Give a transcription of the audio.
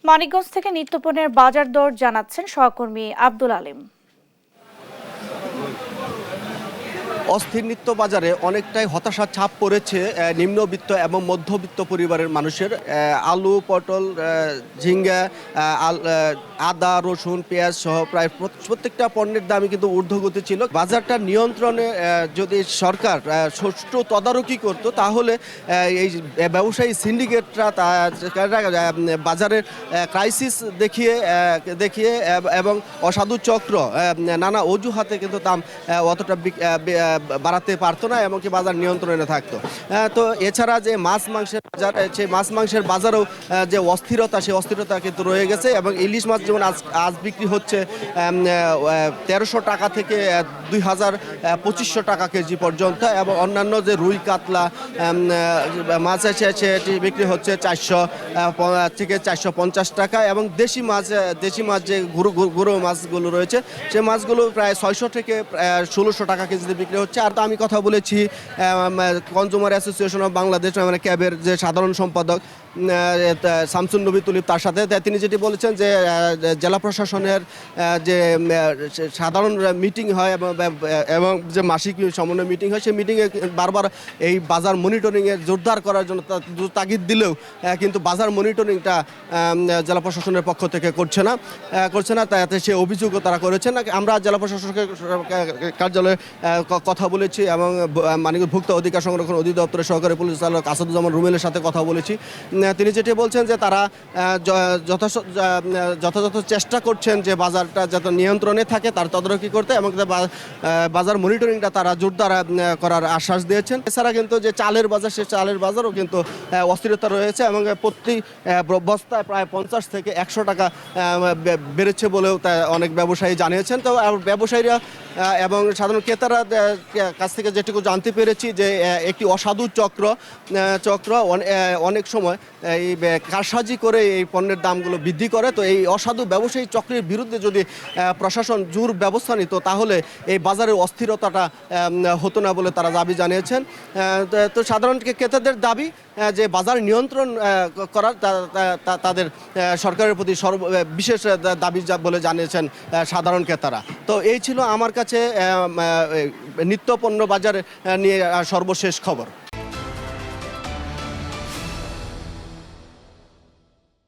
মানিকগঞ্জ থেকে নিত্যপণ্যের বাজার দর জানাচ্ছেন সহকর্মী আব্দুল আলিম। অস্থির নিত্য বাজারে অনেকটাই হতাশার ছাপ পড়েছে নিম্নবিত্ত এবং মধ্যবিত্ত পরিবারের মানুষের। আলু, পটল, ঝিঙ্গা, আদা, রসুন, পেঁয়াজ সহ প্রায় প্রত্যেকটা পণ্যের দামই কিন্তু ঊর্ধ্বগতি ছিল। বাজারটা নিয়ন্ত্রণে যদি সরকার সুষ্ঠু তদারকি করতো তাহলে এই ব্যবসায়ী সিন্ডিকেটরা বাজারের ক্রাইসিস দেখিয়ে এবং অসাধু চক্র নানা অজুহাতে কিন্তু দাম অতটা বাড়াতে পারতো না, এমনকি বাজার নিয়ন্ত্রণে থাকতো। তো এছাড়া যে মাছ মাংসের বাজার, সেই মাছ মাংসের বাজারেও যে অস্থিরতা, সেই অস্থিরতা কিন্তু রয়ে গেছে। এবং ইলিশ মাছ যেমন আজ বিক্রি হচ্ছে 1300 টাকা থেকে 2200 টাকা কেজি পর্যন্ত, এবং অন্যান্য যে রুই কাতলা মাছ আছে সেটি বিক্রি হচ্ছে 400 থেকে 450 টাকা। এবং দেশি মাছ যে গুঁড়ো মাছগুলো রয়েছে সেই মাছগুলো প্রায় 600 থেকে 1600 টাকা কেজিতে বিক্রি হচ্ছে। আর তো আমি কথা বলেছি কনজিউমার অ্যাসোসিয়েশন অফ বাংলাদেশ, মানে ক্যাবের যে সাধারণ সম্পাদক শামসুন নবী তুলিব, তার সাথে তিনি যেটি বলেছেন যে জেলা প্রশাসনের যে সাধারণ মিটিং হয় এবং যে মাসিক সমন্বয় মিটিং হয়, সেই মিটিংয়ে বারবার এই বাজার মনিটরিংয়ের জোরদার করার জন্য তাগিদ দিলেও কিন্তু বাজার মনিটরিংটা জেলা প্রশাসনের পক্ষ থেকে করছে না। তাতে সে অভিযোগও তারা করেছেন। আমরা জেলা প্রশাসকের কার্যালয়ে কথা বলেছি এবং মানিকগঞ্জ ভোক্তা অধিকার সংরক্ষণ অধিদপ্তরের সহকারী পরিচালক আসাদুজ্জামান রুমেলের সাথে কথা বলেছি। তিনি যেটি বলছেন যে তারা যথাযথ চেষ্টা করছেন যে বাজারটা যাতে নিয়ন্ত্রণে থাকে তার তদারকি করতে, এবং বাজার মনিটরিংটা তারা জোরদার করার আশ্বাস দিয়েছেন। এছাড়া কিন্তু যে চালের বাজার, সেই চালের বাজারও কিন্তু অস্থিরতা রয়েছে এবং প্রতি বস্তায় প্রায় 50 থেকে 100 টাকা বেড়েছে বলেও অনেক ব্যবসায়ী জানিয়েছেন। তো ব্যবসায়ীরা এবং সাধারণ ক্রেতারা কাছ থেকে যেটুকু জানতে পেরেছি যে একটি অসাধু চক্র অনেক সময় এই কারসাজি করে এই পণ্যের দামগুলো বৃদ্ধি করে। তো এই অসাধু ব্যবসায়ী চক্রের বিরুদ্ধে যদি প্রশাসন জোর ব্যবস্থা নিত তাহলে এই বাজারের অস্থিরতাটা হতো না বলে তারা দাবি জানিয়েছেন। তো সাধারণ ক্রেতাদের দাবি যে বাজার নিয়ন্ত্রণ করার তাদের সরকারের প্রতি বিশেষ দাবি বলে জানিয়েছেন সাধারণ ক্রেতারা। তো এই ছিল আমার কাছে নিত্যপণ্য বাজার নিয়ে সর্বশেষ খবর।